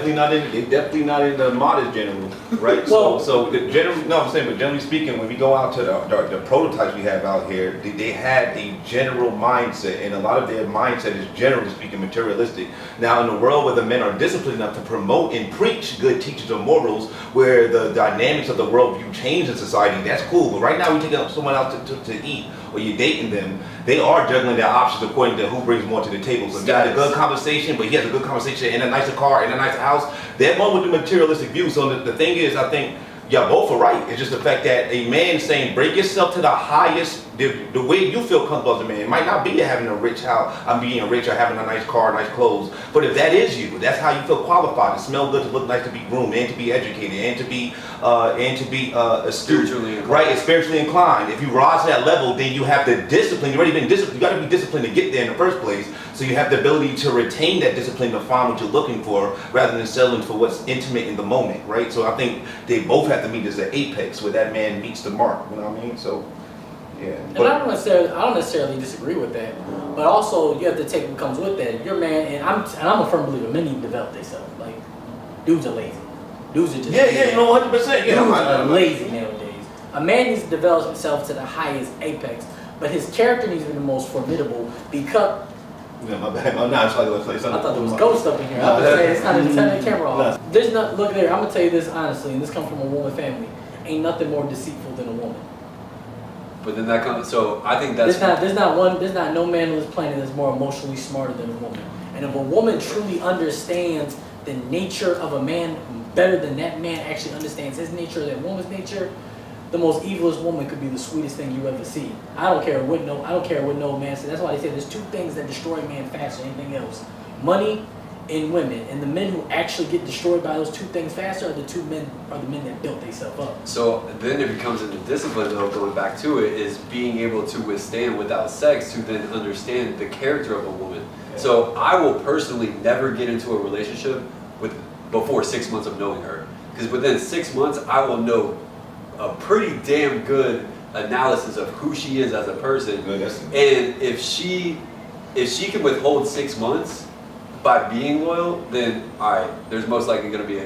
Speaker 3: definitely not in the modest general, right?
Speaker 2: Well-
Speaker 3: so the generally, no, I'm saying, but generally speaking, when we go out to the prototypes we have out here, they have a general mindset, and a lot of their mindset is generally speaking materialistic. Now, in the world where the men are disciplined enough to promote and preach good teachings of morals, where the dynamics of the worldview change in society, that's cool. But right now, we take up someone out to eat, or you're dating them, they are juggling their options according to who brings more to the table. So if you had a good conversation, but he has a good conversation in a nicer car, in a nicer house, they're one with the materialistic view. So the thing is, I think y'all both are right. It's just the fact that a man saying, break yourself to the highest, the way you feel comfortable as a man. It might not be having a rich house, I'm being rich or having a nice car, nice clothes. But if that is you, that's how you feel qualified, to smell good, to look nice, to be groomed, and to be educated, and to be astute,
Speaker 4: Spiritually inclined.
Speaker 3: right? And spiritually inclined. If you rise to that level, then you have the discipline. You've already been disciplined. You got to be disciplined to get there in the first place. So you have the ability to retain that discipline to find what you're looking for, rather than settling for what's intimate in the moment, right? So I think they both have to meet as the apex where that man meets the mark. You know what I mean? So yeah.
Speaker 2: And I don't necessarily disagree with that, but also you have to take what comes with that. Your man, and I'm a firm believer, men need to develop themselves. Like, dudes are lazy. Dudes are just
Speaker 3: Yeah, you know, 100%. Yeah,
Speaker 2: dudes are lazy nowadays. A man needs to develop himself to the highest apex, but his character needs to be the most formidable, because
Speaker 3: Yeah, my bad. I'm not trying to say something.
Speaker 2: I thought there was ghost up in here. I was saying it's not even turning the camera off. There's not. Look there. I'm gonna tell you this honestly, and this comes from a woman family. Ain't nothing more deceitful than a woman.
Speaker 4: But then that comes. So I think that's.
Speaker 2: There's not no man on this planet that's more emotionally smarter than a woman. And if a woman truly understands the nature of a man better than that man actually understands his nature, that woman's nature, the most evilest woman could be the sweetest thing you ever see. I don't care what no man says. That's why they say there's two things that destroy a man faster than anything else: money and women. And the men who actually get destroyed by those two things faster are the men that built themselves up.
Speaker 4: So then it becomes into discipline, though, going back to it, is being able to withstand without sex to then understand the character of a woman. Yeah. So I will personally never get into a relationship before 6 months of knowing her. Because within 6 months, I will know a pretty damn good analysis of who she is as a person. And if she can withhold 6 months by being loyal, then all right, there's most likely going to be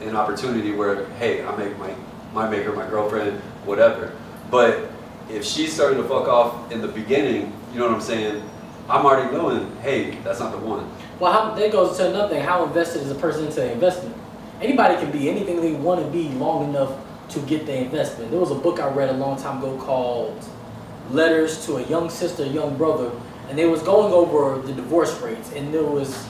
Speaker 4: an opportunity where, hey, I make her my girlfriend, whatever. But if she's starting to fuck off in the beginning, you know what I'm saying, I'm already knowing, hey, that's not the one.
Speaker 2: Well, that goes to another thing. How invested is a person into the investment? Anybody can be anything they want to be long enough to get the investment. There was a book I read a long time ago called Letters to a Young Sister, Young Brother, and they was going over the divorce rates, and there was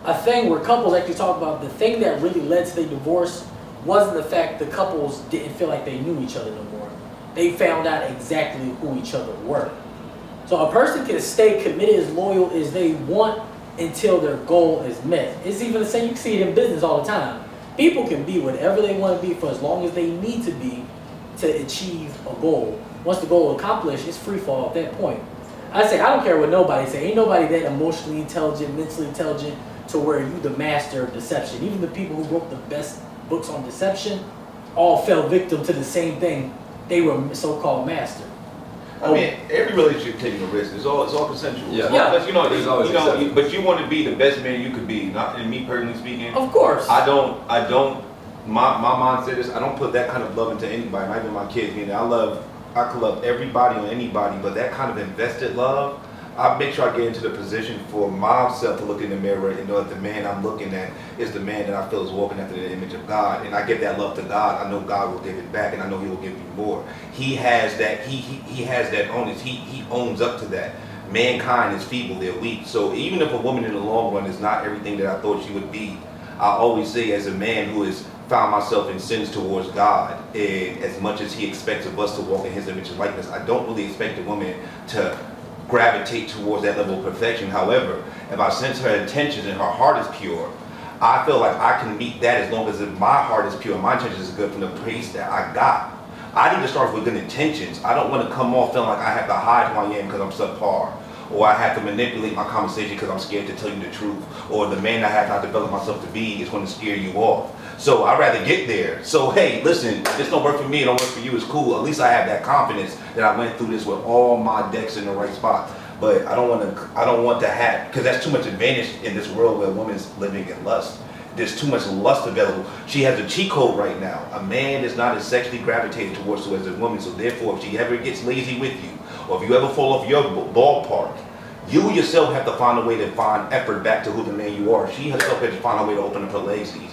Speaker 2: a thing where couples actually talk about the thing that really led to their divorce wasn't the fact the couples didn't feel like they knew each other no more. They found out exactly who each other were. So a person can stay committed, as loyal as they want until their goal is met. It's even the same, you can see it in business all the time. People can be whatever they want to be for as long as they need to be to achieve a goal. Once the goal is accomplished, it's free fall at that point. I don't care what nobody say. Ain't nobody that emotionally intelligent, mentally intelligent to where you the master of deception. Even the people who wrote the best books on deception all fell victim to the same thing. They were so-called master.
Speaker 5: I mean, every relationship taking a risk. It's all consensual.
Speaker 4: Yeah.
Speaker 5: Because
Speaker 4: There's always exceptions.
Speaker 5: but you want to be the best man you could be. Not in me personally speaking.
Speaker 2: Of course.
Speaker 5: I don't. My mom said this. I don't put that kind of love into anybody, not even my kids. You know, I could love everybody or anybody, but that kind of invested love, I make sure I get into the position for myself to look in the mirror and know that the man I'm looking at is the man that I feel is walking after the image of God. And I give that love to God. I know God will give it back, and I know He will give me more. He has that. He has that onus. He owns up to that. Mankind is feeble. They're weak. So even if a woman in the long run is not everything that I thought she would be, I always say, as a man who has found myself in sins towards God, and as much as He expects of us to walk in His image and likeness, I don't really expect a woman to gravitate towards that level of perfection. However, if I sense her intentions and her heart is pure, I feel like I can meet that as long as my heart is pure, my intentions is good from the place that I got. I need to start with good intentions. I don't want to come off feeling like I have to hide who I am because I'm subpar, or I have to manipulate my conversation because I'm scared to tell you the truth, or the man I have not developed myself to be is going to scare you off. So I'd rather get there. So hey, listen, if this don't work for me, it don't work for you, it's cool. At least I have that confidence that I went through this with all my decks in the right spot. But I don't want to have, because that's too much advantage in this world where a woman's living in lust. There's too much lust available. She has a cheat code right now. A man is not as sexually gravitated towards her as a woman. So therefore, if she ever gets lazy with you, or if you ever fall off your ballpark, you yourself have to find a way to find effort back to who the man you are. She herself has to find a way to open up her legs easier.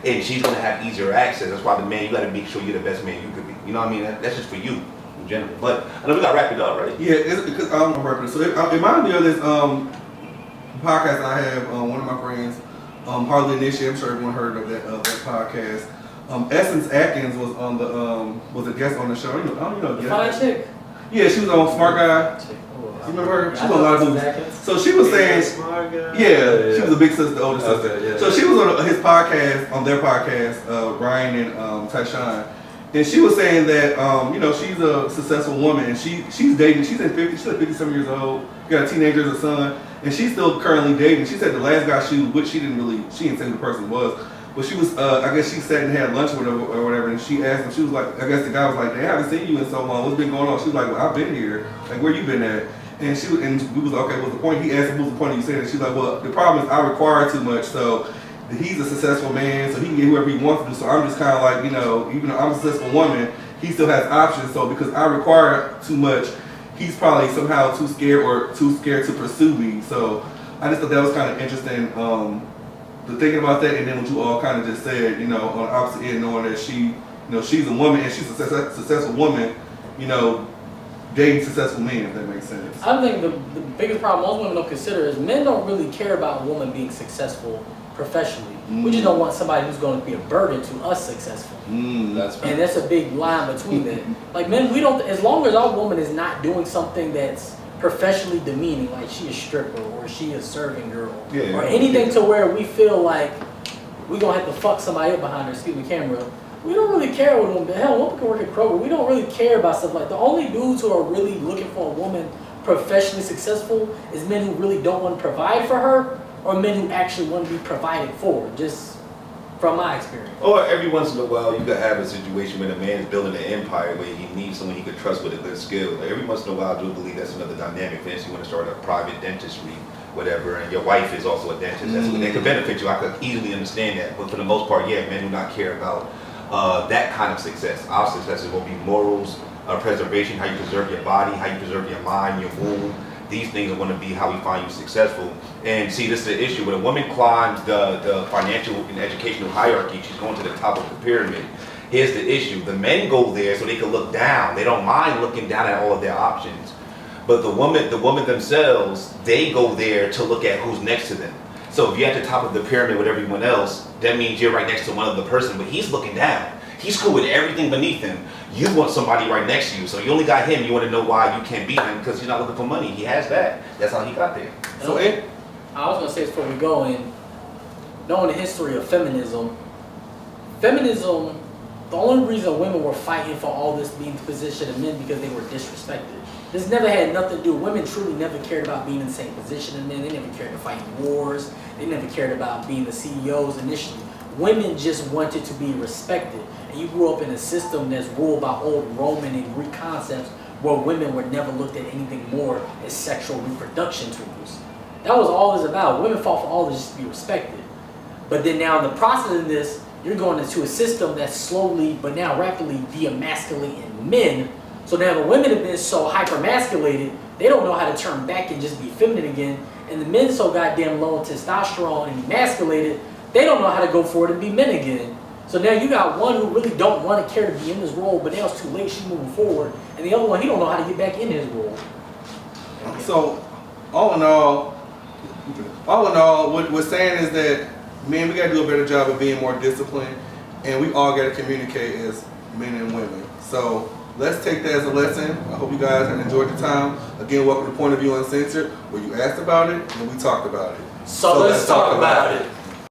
Speaker 5: And she's going to have easier access. That's why the man, you got to make sure you're the best man you could be. You know what I mean? That's just for you in general. But I know we got to wrap it up, right?
Speaker 1: Yeah, it's because I'm wrapping it. So it reminded me of this podcast I have. One of my friends, Hardly Initiate. I'm sure everyone heard of that podcast. Essence Atkins was on the was a guest on the show. You know,
Speaker 2: The fine chick.
Speaker 1: Yeah, she was on Smart Guy. You remember her? She was on a lot of movies. So she was saying, yeah, she was a big sister, older sister.
Speaker 4: Okay, yeah.
Speaker 1: So she was on his podcast, on their podcast, Ryan and Tyshawn, and she was saying that she's a successful woman and she's dating. She's 57 years old. Got a teenager as a son, and she's still currently dating. She said the last guy she was with, she didn't say who the person was. But she was, I guess she sat and had lunch or whatever, and she asked him, she was like, I guess the guy was like, they haven't seen you in so long, what's been going on? She was like, well, I've been here. Like, where you been at? And we was like, okay, what's the point? He asked him, what's the point of you saying that? She's like, well, the problem is I require too much, so he's a successful man, so he can get whoever he wants to do, so I'm just kind of like, even though I'm a successful woman, he still has options, so because I require too much, he's probably somehow too scared to pursue me. So I just thought that was kind of interesting, the thinking about that, and then what you all kind of just said, on the opposite end, knowing that she's a woman and she's a successful woman, dating successful men, if that makes sense.
Speaker 2: I think the biggest problem most women don't consider is men don't really care about a woman being successful professionally. We just don't want somebody who's going to be a burden to us successful.
Speaker 4: That's
Speaker 2: and that's a big line between that. Like men, we don't, as long as our woman is not doing something that's professionally demeaning, like she is stripper or she is serving girl, or anything to where we feel like we're going to have to fuck somebody up behind her, excuse me, camera. We don't really care what women, hell, women can work at Kroger. We don't really care about stuff like that. The only dudes who are really looking for a woman professionally successful is men who really don't want to provide for her, or men who actually want to be provided for, just from my experience.
Speaker 5: Or every once in a while, you could have a situation where a man is building an empire where he needs someone he could trust with a good skill. Like every once in a while, I do believe that's another dynamic. For instance, you want to start a private dentistry, whatever, and your wife is also a dentist. That's that could benefit you. I could easily understand that. But for the most part, yeah, men do not care about that kind of success. Our success is going to be morals, preservation, how you preserve your body, how you preserve your mind, your womb. These things are going to be how we find you successful. And see, this is the issue. When a woman climbs the financial and educational hierarchy, she's going to the top of the pyramid. Here's the issue. The men go there so they can look down. They don't mind looking down at all of their options. But the woman themselves, they go there to look at who's next to them. So if you're at the top of the pyramid with everyone else, that means you're right next to one other person, but he's looking down. He's cool with everything beneath him. You want somebody right next to you. So you only got him. You want to know why you can't beat him because he's not looking for money. He has that. That's how he got there.
Speaker 2: So I was going to say before we go in, knowing the history of feminism, the only reason women were fighting for all this being the position of men because they were disrespected. This never had nothing to do. Women truly never cared about being in the same position as men. They never cared to fight wars. They never cared about being the CEOs initially. Women just wanted to be respected. And you grew up in a system that's ruled by old Roman and Greek concepts where women were never looked at anything more as sexual reproduction tools. That was all it's about. Women fought for all this just to be respected. But then now in the process of this, you're going into a system that's slowly but now rapidly de-emasculating men. So now the women have been so hyper-masculated, they don't know how to turn back and just be feminine again. And the men so goddamn low in testosterone and emasculated, they don't know how to go forward and be men again. So now you got one who really don't want to care to be in this role, but now it's too late, she's moving forward. And the other one, he don't know how to get back in his role.
Speaker 1: So, all in all, what we're saying is that, man, we got to do a better job of being more disciplined, and we all got to communicate as men and women. So, let's take that as a lesson. I hope you guys have enjoyed the time. Again, welcome to Point of View Uncensored, where you asked about it and we talked about it.
Speaker 2: So let's talk about it.